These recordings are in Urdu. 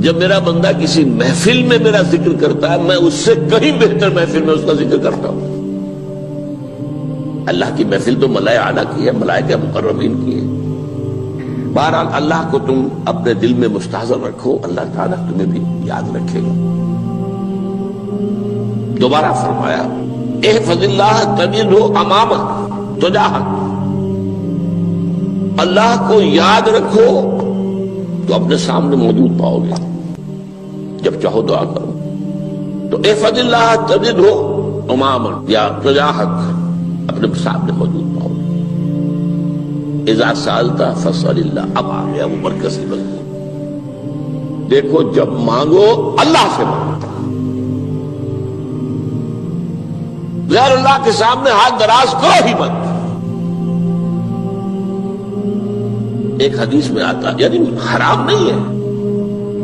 جب میرا بندہ کسی محفل میں میرا ذکر کرتا ہے میں اس سے کہیں بہتر محفل میں اس کا ذکر کرتا ہوں۔ اللہ کی محفل تو ملائکہ اعلیٰ کی ہے، ملائکہ مقربین کی ہے۔ بہرحال اللہ کو تم اپنے دل میں مستحضر رکھو، اللہ تعالیٰ تمہیں بھی یاد رکھے گا۔ دوبارہ فرمایا احفظ اللہ تجدہ امامک تجاہک، اللہ کو یاد رکھو تو اپنے سامنے موجود پاؤ گے، جب چاہو دعا کرو تو احفظ اللہ تجدہ امامک یا تجاہک، اپنے سامنے موجود پاؤ گے۔ اذا سألت فاسأل اللہ، اب آ گیا وہ مرکزی مضمون۔ دیکھو جب مانگو اللہ سے مانگو، غیر اللہ کے سامنے ہاتھ دراز کرو ہی مت۔ ایک حدیث میں آتا یعنی حرام نہیں ہے،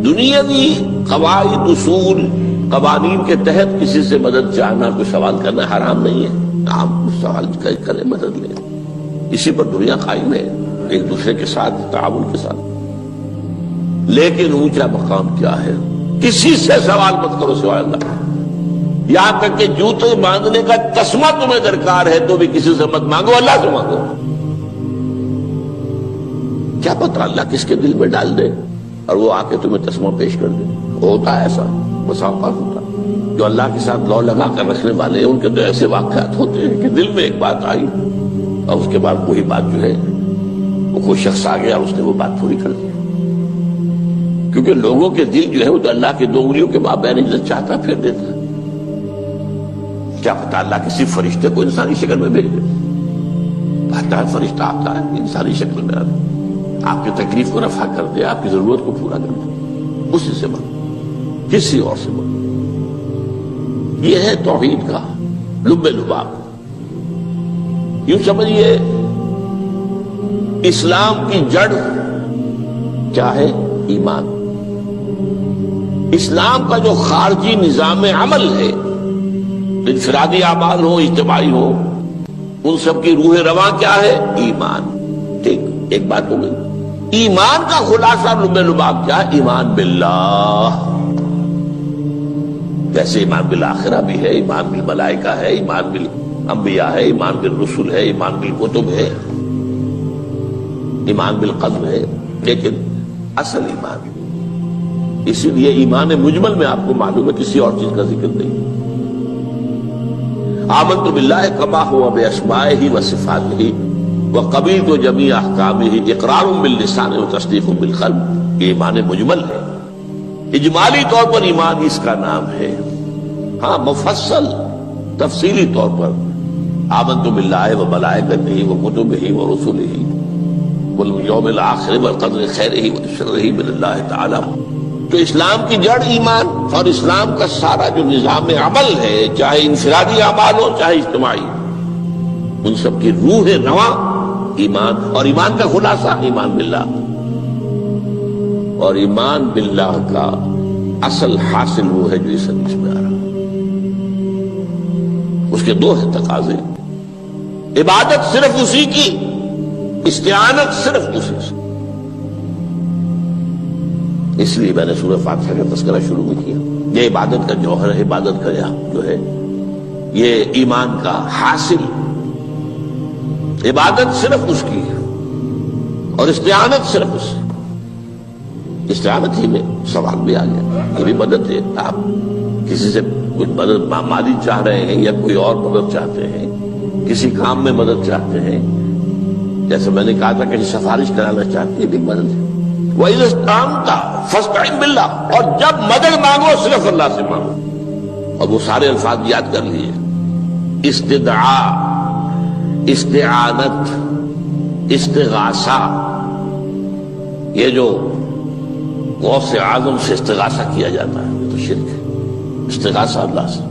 دنیاوی قواعد اصول قوانین کے تحت کسی سے مدد چاہنا، کوئی سوال کرنا حرام نہیں ہے، آپ سوال کریں، مدد لیں، اسی پر دنیا قائم ہے، ایک دوسرے کے ساتھ تعاون کے ساتھ۔ لیکن اونچا مقام کیا ہے؟ کسی سے سوال مت کرو سوائے اللہ، یہاں تک کہ جوتے باندھنے کا تسمہ تمہیں درکار ہے تو بھی کسی سے مت مانگو، اللہ سے مانگو۔ کیا پتہ اللہ کس کے دل میں ڈال دے اور وہ آ کے تمہیں تسمہ پیش کر دے۔ ہوتا ہے ایسا، بس اوقات ہوتا ہے۔ جو اللہ کے ساتھ لو لگا کر رکھنے والے ہیں ان کے تو ایسے واقعات ہوتے ہیں کہ دل میں ایک بات آئی اور اس کے بعد وہی بات جو ہے وہ کوئی شخص آ گیا اور اس نے وہ بات پوری کر دی۔ کیونکہ لوگوں کے دل جو ہے وہ تو اللہ کے دو انگلیوں کے مابین جو چاہتا پھر دیتا ہے۔ کیا پتہ اللہ کسی فرشتے کو انسانی شکل میں بھیج دے، آتا ہے فرشتہ آتا ہے انسانی شکل میں آتا ہے، آپ کی تکلیف کو رفع کر دے، آپ کی ضرورت کو پورا کر دے، اسی سے مانگو، کسی اور سے مانگو۔ یہ ہے توحید کا لب لباب۔ یوں سمجھیے اسلام کی جڑ کیا ہے؟ ایمان۔ اسلام کا جو خارجی نظام عمل ہے، انفرادی اعمال ہو اجتماعی ہو، ان سب کی روح رواں کیا ہے؟ ایمان۔ ٹھیک، ایک بات ہو گئی۔ ایمان کا خلاصہ لب لباب کیا ہے؟ ایمان باللہ۔ جیسے ایمان بالآخرہ بھی ہے، ایمان بالملائکہ ہے، ایمان بالانبیاء ہے، ایمان بالرسل ہے، ایمان بالکتب ہے، ایمان بالقدر ہے، لیکن اصل ایمان، اسی لیے ایمان مجمل میں آپ کو معلوم ہے کسی اور چیز کا ذکر نہیں۔ آمنت باللہ کما ہوا باسمائہ وصفاتہ وقبلت جمیع احکامہ اقرار باللسان وتصدیق بالقلب، یہ ایمان مجمل ہے۔ اجمالی طور پر ایمان اس کا نام ہے، ہاں مفصل تفصیلی طور پر آمنت باللہ وملائکتہ وکتبہ ورسلہ والیوم الآخر والقدر خیرہ وشرہ من اللہ تعالی۔ تو اسلام کی جڑ ایمان، اور اسلام کا سارا جو نظام عمل ہے، چاہے انفرادی اعمال ہو چاہے اجتماعی، ان سب کی روح رواں ایمان، اور ایمان کا خلاصہ ایمان باللہ۔ اور ایمان باللہ کا اصل حاصل وہ ہے جو اس حدیث میں آ رہا ہے۔ اس کے دو ہیں تقاضے، عبادت صرف اسی کی، استعانت صرف اسی سے۔ اس لیے میں نے سورہ فاتحہ کا تذکرہ شروع میں کیا، یہ عبادت کا جوہر ہے، عبادت کا جو ہے یہ ایمان کا حاصل، عبادت صرف اس کی ہے اور استعانت صرف اس سے۔ استعانت ہی میں سوال بھی آ گیا، یہ بھی مدد ہے، آپ کسی سے کچھ مدد مالی چاہ رہے ہیں یا کوئی اور مدد چاہتے ہیں، کسی کام میں مدد چاہتے ہیں، جیسے میں نے کہا تھا کہ سفارش کرانا چاہتے ہیں، بھی مدد ہے۔ وَإِذَا اسْتَعَنْتَ فَاسْتَعِنْ بِاللَّهِ، اور جب مدد مانگو صرف اللہ سے مانگو۔ اور وہ سارے الفاظ یاد کر لیجیے، استدعاء، استعانت، استغاثہ، یہ جو غوث اعظم سے استغاثہ کیا جاتا ہے یہ تو شرک ہے۔ استغاثہ اللہ سے،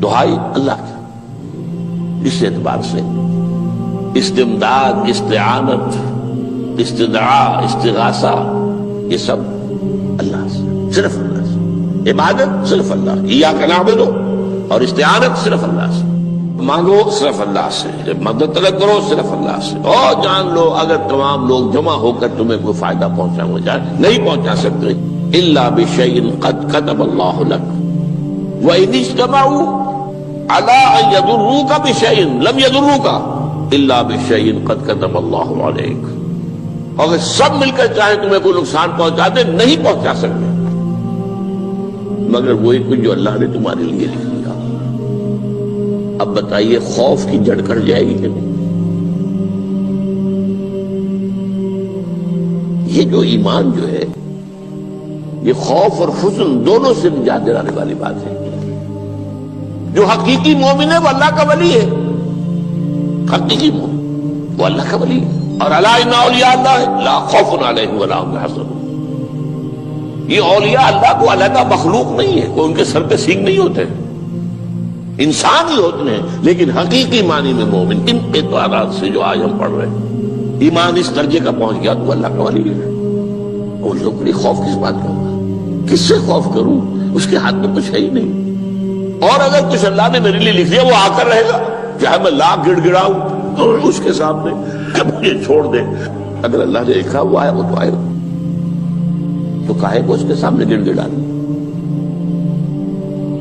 دعائی اللہ کی، اس اعتبار سے استمداد، استعانت، استدعاء، استغاثہ، یہ سب اللہ سے، صرف اللہ سے۔ عبادت صرف اللہ، ایاک نعبد، اور استعانت صرف اللہ سے، مانگو صرف اللہ سے، مدد طلب کرو صرف اللہ سے۔ اور جان لو اگر تمام لوگ جمع ہو کر تمہیں کوئی فائدہ پہنچانا چاہے نہیں پہنچا سکتے، الا بشیء قد کتب اللہ لک وان اجتمعوا علی ان یضروک بشیء لم یضروک الا بشیء قد کتب اللہ علیک. اگر سب مل کر چاہے تمہیں کوئی نقصان پہنچا دے نہیں پہنچا سکتے مگر وہی کچھ جو اللہ نے تمہارے لیے لکھ دیا. اب بتائیے خوف کی جڑ کٹ جائے گی کہ نہیں؟ یہ جو ایمان جو ہے یہ خوف اور حزن دونوں سے نجات دلانے والی بات ہے. جو حقیقی مومن ہے وہ اللہ کا ولی ہے. حقیقی مومن وہ اللہ کا ولی ہے. اور الا ان اولیاء اللہ لا خوف علیہم ولا هم يحزنون. یہ اولیاء اللہ کو علیحدہ مخلوق نہیں ہے, کوئی ان کے سر پہ سینگ نہیں ہوتے, انسان ہی ہوتے ہیں. لیکن حقیقی معنی میں مومن ان اعتبارات سے جو آج ہم پڑھ رہے ہیں ایمان اس درجے کا پہنچ گیا تو اللہ کا ولی ہے. اور لوگ بڑی خوف کس بات کا ہوگا؟ کس سے خوف کروں؟ اس کے ہاتھ میں کچھ ہے ہی نہیں. اور اگر کچھ اللہ نے میرے لیے لکھ دیا وہ آ کر رہے گا, چاہے میں لاکھ گڑ گڑاؤں تو اس کے سامنے مجھے چھوڑ دے. اگر اللہ نے لکھا وہ آیا وہ تو آئے گا, تو کاہے کو اس کے سامنے گڑ گڑانا,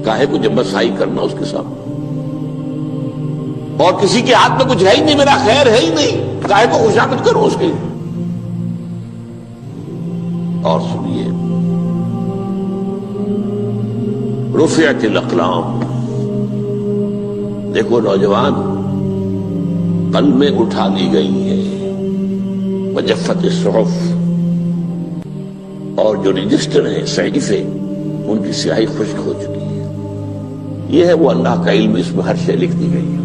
کاہے کو جمبسائی کرنا اس کے سامنے. اور کسی کے ہاتھ میں کچھ ہے ہی نہیں, میرا خیر ہے ہی نہیں, کاہے کو خوشامد کروں اس کی. اور سنیے رفعت الاقلام, دیکھو نوجوان قلمیں اٹھا لی گئی ہیں, وجفت الصحف, اور جو رجسٹر ہیں صحیفے ان کی سیاہی خشک ہو چکی ہے. یہ ہے وہ اللہ کا علم, اس میں ہر شے لکھ دی گئی ہے,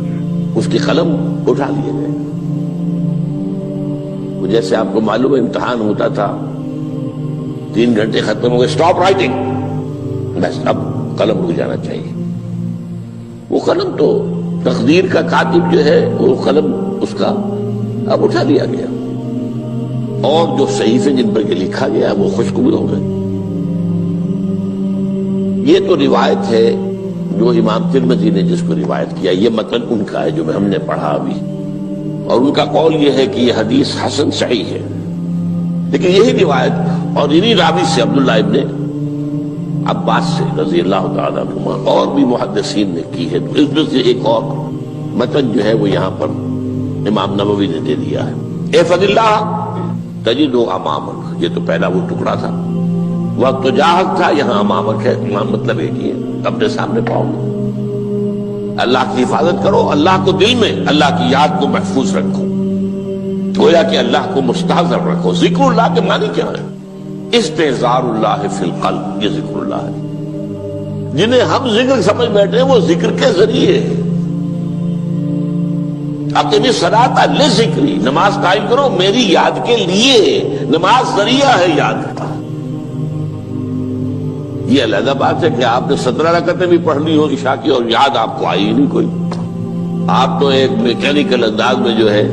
اس کی قلم اٹھا لیے گئے. جیسے آپ کو معلوم ہے امتحان ہوتا تھا 3 گھنٹے ختم ہو گئے, اسٹاپ رائٹنگ, بس اب قلم رک جانا چاہیے. وہ قلم تو تقدیر کا کاتب جو ہے وہ قلم اس کا اب اٹھا لیا گیا, اور جو صحیفے جن پر لکھا گیا وہ خشک بھی ہو گئے. یہ تو روایت ہے جو امام ترمذی نے جس کو روایت کیا, یہ متن ان کا ہے جو ہم نے پڑھا ابھی, اور ان کا قول یہ ہے کہ یہ حدیث حسن صحیح ہے. لیکن یہی روایت اور انہی راوی سے عبداللہ ابن عباس سے رضی اللہ تعالیٰ عنہما اور بھی محدثین نے کی ہے. تو اس میں سے ایک اور متن جو ہے وہ یہاں پر امام نووی نے دے دیا ہے. احفظ اللہ تجدہ امامک, یہ تو پہلا وہ ٹکڑا تھا. وقت جاہد تھا, یہاں امامک ہے, امام مطلب ایک ہی ہے, اپنے سامنے پاؤں گے. اللہ کی حفاظت کرو, اللہ کو دل میں, اللہ کی یاد کو محفوظ رکھو, گویا کہ اللہ کو مستحضر رکھو. ذکر اللہ کے معنی کیا ہے؟ استحضار اللہ فی القلب, یہ ذکر اللہ ہے. جنہیں ہم ذکر سمجھ بیٹھے ہیں وہ ذکر کے ذریعے اقیم الصلاۃ لذکری, نماز قائم کرو میری یاد کے لیے. نماز ذریعہ ہے یاد کا. یہ علیحدہ بات ہے کہ آپ نے 17 رکعتیں بھی پڑھ لی ہو عشاء کی اور یاد آپ کو آئی ہی نہیں کوئی. آپ تو ایک میکینیکل انداز میں جو ہے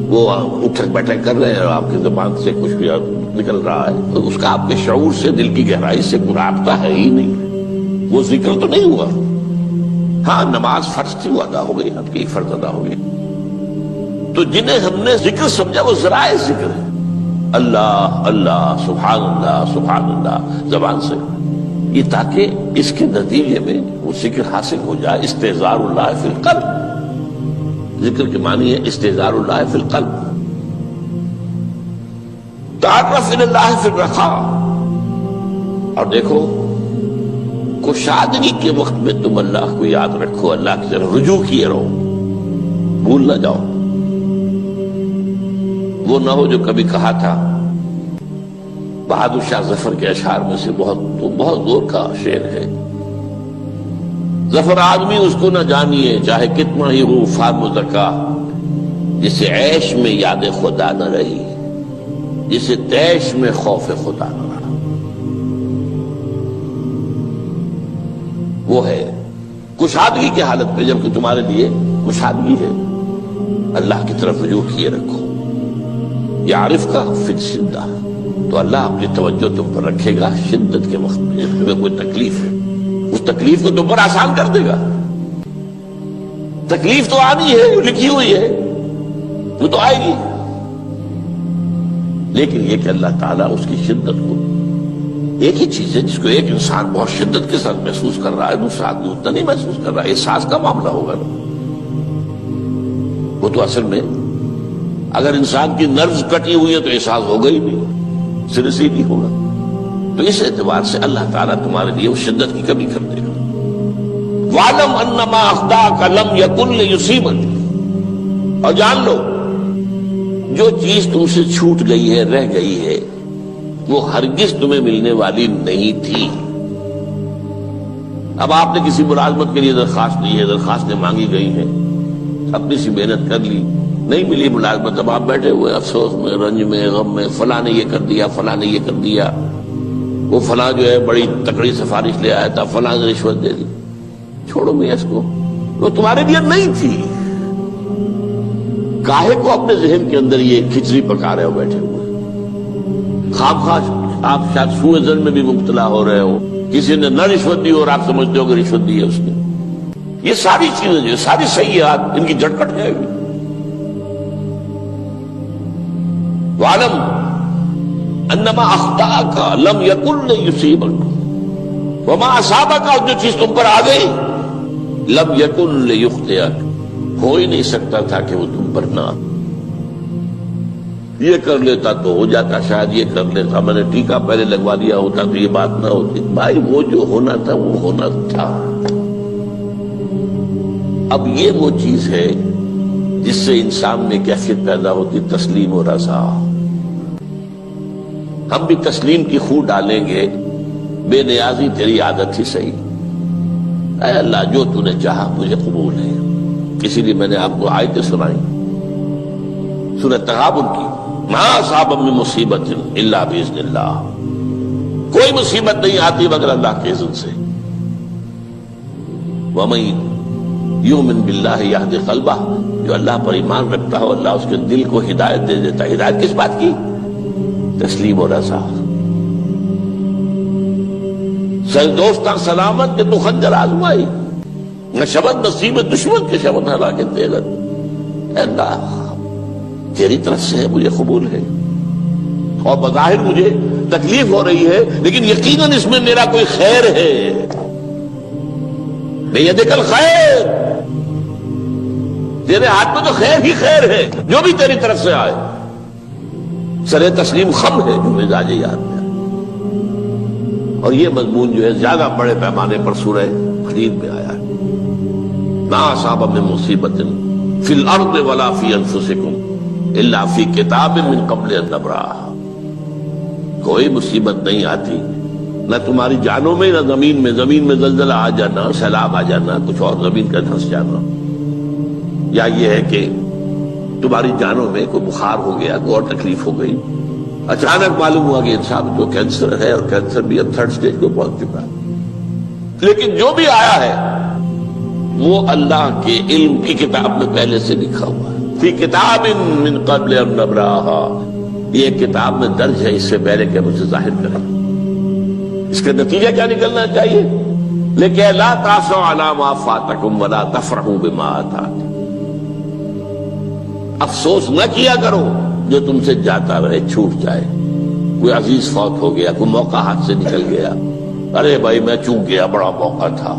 وہ اٹھک بیٹھک کر رہے ہیں اور آپ کی زبان سے کچھ بھی نکل رہا ہے, تو اس کا آپ کے شعور سے, دل کی گہرائی سے کوئی رابطہ ہے ہی نہیں. وہ ذکر تو نہیں ہوا. ہاں نماز فرض تھی, وہ ادا ہو گئی, آپ کی ایک فرض ادا ہو گئی. تو جنہیں ہم نے ذکر سمجھا وہ ذرائع ذکر ہے. اللہ اللہ, سبحان اللہ سبحان اللہ زبان سے, یہ تاکہ اس کے نتیجے میں وہ ذکر حاصل ہو جائے. استحضار اللہ فی القلب, ذکر کے معنی ہے استحضار اللہ فی القلب. تعرف الی اللہ فی الرخاء, اور دیکھو کشادگی کے وقت میں تم اللہ کو یاد رکھو, اللہ کی طرف رجوع کیے رہو, بھول نہ جاؤ. وہ نہ ہو جو کبھی کہا تھا, بہادر شاہ ظفر کے اشعار میں سے بہت زور کا شعر ہے, ظفر آدمی اس کو نہ جانیے چاہے کتنا ہی ہو فارم زکا, جسے عیش میں یاد خدا نہ رہی, جسے تیش میں خوف خدا نہ رہا. وہ ہے کشادگی کی حالت میں, جبکہ تمہارے لیے کشادگی ہے, اللہ کی طرف رجوع کیے رکھو. یعرف کا فی الشدہ, تو اللہ اپنی توجہ تم پر رکھے گا شدت کے وقت میں, جب تمہیں کوئی تکلیف ہے اس تکلیف کو تم پر آسان کر دے گا. تکلیف تو آنی ہے, لکھی ہوئی ہے, وہ تو آئے گی, لیکن یہ کہ اللہ تعالیٰ اس کی شدت کو ایک ہی چیز ہے جس کو ایک انسان بہت شدت کے ساتھ محسوس کر رہا ہے، دوسرا آدمی اتنا نہیں محسوس کر رہا ہے، احساس کا معاملہ ہوگا نا۔ وہ تو اصل میں اگر انسان کی نرز کٹی ہوئی ہے تو احساس ہوگا ہی نہیں، سرے سے ہی نہیں ہوگا۔ تو اس اعتبار سے اللہ تعالیٰ تمہارے لیے وہ شدت کی کمی کر دے گا۔ وَاعْلَمْ أَنَّ مَا أَخْطَأَكَ لَمْ يَكُنْ لِيُصِيبَكَ، اور جان لو جو چیز تم سے چھوٹ گئی ہے، رہ گئی ہے، وہ ہرگز تمہیں ملنے والی نہیں تھی۔ اب آپ نے کسی ملازمت کے لیے درخواست دی ہے، درخواستیں مانگی گئی ہیں، اپنی سی محنت کر لی، نہیں ملی ملازمت، اب آپ بیٹھے ہوئے افسوس میں، رنج میں، غم میں، فلاں نے یہ کر دیا، فلاں نے یہ کر دیا، وہ فلاں جو ہے بڑی تکڑی سفارش لے آیا تھا، فلاں نے رشوت دے دی۔ چھوڑو میاں اس کو، وہ تمہارے لیے نہیں تھی۔ کاہے کو اپنے ذہن کے اندر یہ کھچڑی پکا رہے ہو بیٹھے ہوئے؟ خواہ آپ شاید سوء ظن میں بھی مبتلا ہو رہے ہو، کسی نے نہ رشوت دی اور آپ سمجھتے ہو کہ رشوت دی ہے اس نے۔ یہ ساری چیزیں جو ساری سیئات، ان کی جڑ کٹ جائے گی۔ وَاعْلَمْ أَنَّ مَا أَخْطَأَكَ لَمْ يَكُنْ لِيُصِيبَكَ وَمَا أَصَابَكَ، جو چیز تم پر آ گئی، لَمْ يَكُنْ لِيُخْطِئَكَ، ہو ہی نہیں سکتا تھا کہ وہ تم پر نہ۔ یہ کر لیتا تو ہو جاتا، شاید یہ کر لیتا، میں نے ٹیکا پہلے لگوا دیا ہوتا تو یہ بات نہ ہوتی۔ بھائی وہ جو ہونا تھا وہ ہونا تھا۔ اب یہ وہ چیز ہے جس سے انسان میں کیفیت پیدا ہوتی، تسلیم و رضا۔ ہم بھی تسلیم کی خو ڈالیں گے، بے نیازی تیری عادت ہی صحیح، اے اللہ جو تو نے چاہا مجھے قبول ہے۔ اسی لیے میں نے آپ کو آیتیں سنائی سورہ تغابن کی، ما اصاب من مصیبت الا باذن اللہ، کوئی مصیبت نہیں آتی مگر اللہ کے اذن سے۔ وَمَن یؤمن باللہ یہد قلبہ، جو اللہ پر ایمان رکھتا ہو اللہ اس کے دل کو ہدایت دے دیتا ہے۔ ہدایت کس بات کی؟ تسلیم و رضا۔ سر دوستاں سلامت کہ تو خنجر آزمائی، نہ شبد نصیب دشمن کے شبد ہلاکت دیگت۔ اے اللہ تیری طرف سے ہے، مجھے قبول ہے، اور بظاہر مجھے تکلیف ہو رہی ہے لیکن یقیناً اس میں میرا کوئی خیر ہے۔ بیدک الخیر، تیرے ہاتھ میں تو خیر ہی خیر ہے، جو بھی تیری طرف سے آئے۔ سر تسلیم خم ہے جو مزاج یاد میں، اور یہ مضمون جو ہے زیادہ بڑے پیمانے پر سورہ حدید میں آیا ہے۔ ما اصاب من مصیبت فی الارض ولا فی انفسکم الا فی کتاب من قبل ان نبرأها، کوئی مصیبت نہیں آتی نہ تمہاری جانوں میں نہ زمین میں، زمین میں زلزلہ آ جانا، سیلاب آ جانا، کچھ اور زمین کا دھنس جانا، یا یہ ہے کہ تمہاری جانوں میں کوئی بخار ہو گیا، کوئی اور تکلیف ہو گئی، اچانک معلوم ہوا کہ انسان کو کینسر ہے اور کینسر بھی اب 3rd stage کو پہنچ چکا ہے، لیکن جو بھی آیا ہے وہ اللہ کے علم کی کتاب میں پہلے سے لکھا ہوا ہے۔ فی کتاب من قبل ان نبرأها، یہ کتاب میں درج ہے اس سے پہلے کہ ہم اسے ظاہر کریں۔ اس کا نتیجہ کیا نکلنا چاہیے؟ لیکن لا تأسوا علی ما فاتکم ولا تفرحوا بما آتاکم، افسوس نہ کیا کرو جو تم سے جاتا رہے، چھوٹ جائے، کوئی عزیز فوت ہو گیا، کوئی موقع ہاتھ سے نکل گیا، ارے بھائی میں چوک گیا، بڑا موقع تھا،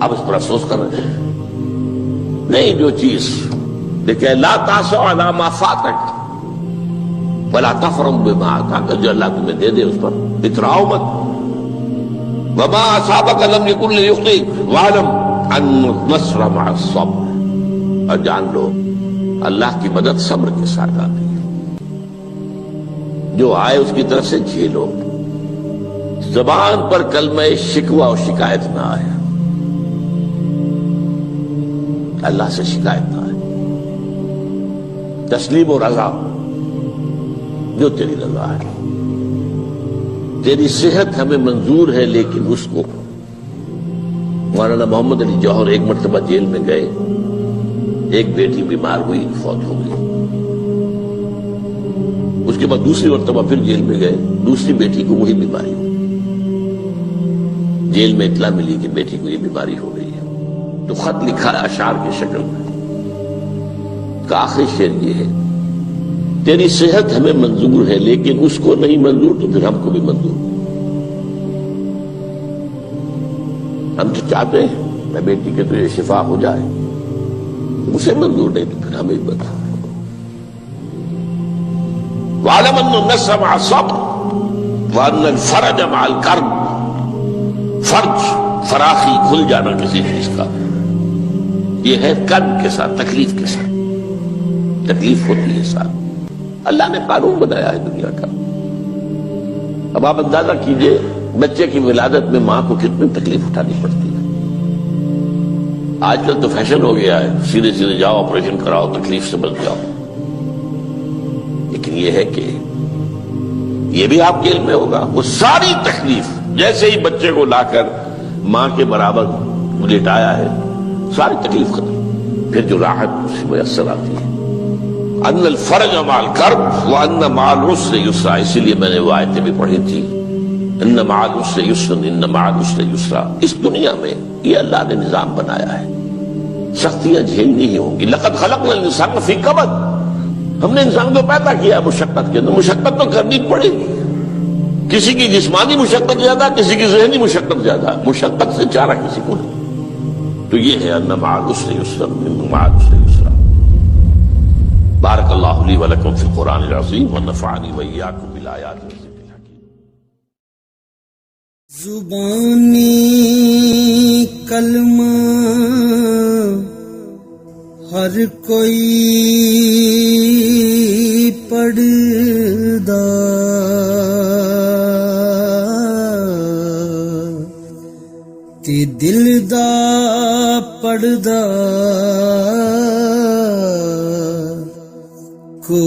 اب اس پر افسوس کر رہے ہیں۔ نہیں، جو چیز دیکھیں لا تأسوا علی ما فاتک ولا تفرحوا بما آتاک، جو اللہ تمہیں دے دے اس پر اتراؤ مت۔ وما اصابک لم یکن لیخطئک واعلم ان النصر مع الصبر، اور جان لو اللہ کی مدد صبر کے ساتھ آتی ہے، جو آئے اس کی طرف سے جھیلو، زبان پر کلمہ شکوہ اور شکایت نہ آئے، اللہ سے شکایت نہ آئے، تسلیم و رضا، جو تیری رضا ہے۔ تیری صحت ہمیں منظور ہے لیکن اس کو، مولانا محمد علی جوہر ایک مرتبہ جیل میں گئے، ایک بیٹی بیمار ہوئی، فوت ہو گئی، اس کے بعد دوسری مرتبہ پھر جیل میں گئے، دوسری بیٹی کو وہی بیماری ہوئی، جیل میں اطلاع ملی کہ بیٹی کو یہ بیماری ہو گئی ہے، تو خط لکھا اشعار کی شکل میں، کا آخری شعر یہ ہے، تیری صحت ہمیں منظور ہے لیکن اس کو نہیں منظور تو پھر ہم کو بھی منظور۔ ہم تو چاہتے ہیں میں بیٹی کے تو یہ شفا ہو جائے، اسے منظور نہیں تو پھر ہمیں بتا. وَاعْلَمْ أَنَّ النَّصْرَ مَعَ الصَّبْرِ وَأَنَّ الْفَرَجَ مَعَ الْكَرْبِ. فرج، فراخی، کھل جانا کسی چیز کا، یہ ہے کرب کے ساتھ، تکلیف کے ساتھ. تکلیف ہوتی ہے ساتھ. اللہ نے قانون بنایا ہے دنیا کا. اب آپ اندازہ کیجئے بچے کی ولادت میں ماں کو کتنی تکلیف اٹھانی پڑتی ہے. آج کل تو فیشن ہو گیا ہے، سیدھے سیدھے جاؤ، آپریشن کراؤ، تکلیف سے بچ جاؤ. لیکن یہ ہے کہ یہ بھی آپ کے علم میں ہوگا، وہ ساری تکلیف جیسے ہی بچے کو لا کر ماں کے برابر لٹایا ہے، ساری تکلیف ختم، پھر جو راحت اسے میسر آتی ہے. ان الفرج مع الکرب وان مع العسر یسرا. اسی لیے میں نے وہ آیتیں بھی پڑھی تھی، ان مع العسر یسرا، ان مع العسر یسرا. اس دنیا میں یہ اللہ نے نظام بنایا ہے، سختیاں جھیلنی ہی ہوں گی. لقد خلقنا الانسان فی کبد. ہم نے انسان کو پیدا کیا مشقت کے اندر، مشقت تو کرنی پڑے گی. کسی کی جسمانی مشقت زیادہ، کسی کی ذہنی مشقت زیادہ، مشقت سے چارہ کسی کو نہیں. تو یہ ہے ان مع العسر یسرا، ان مع العسر یسرا. بارک اللہ لی ولکم فی القرآن العظیم ونفعنی وإیاکم بالآیات والذکر الحکیم. زبانی کلمہ ہر کوئی پڑھدا، تے دل دا پڑھدا کو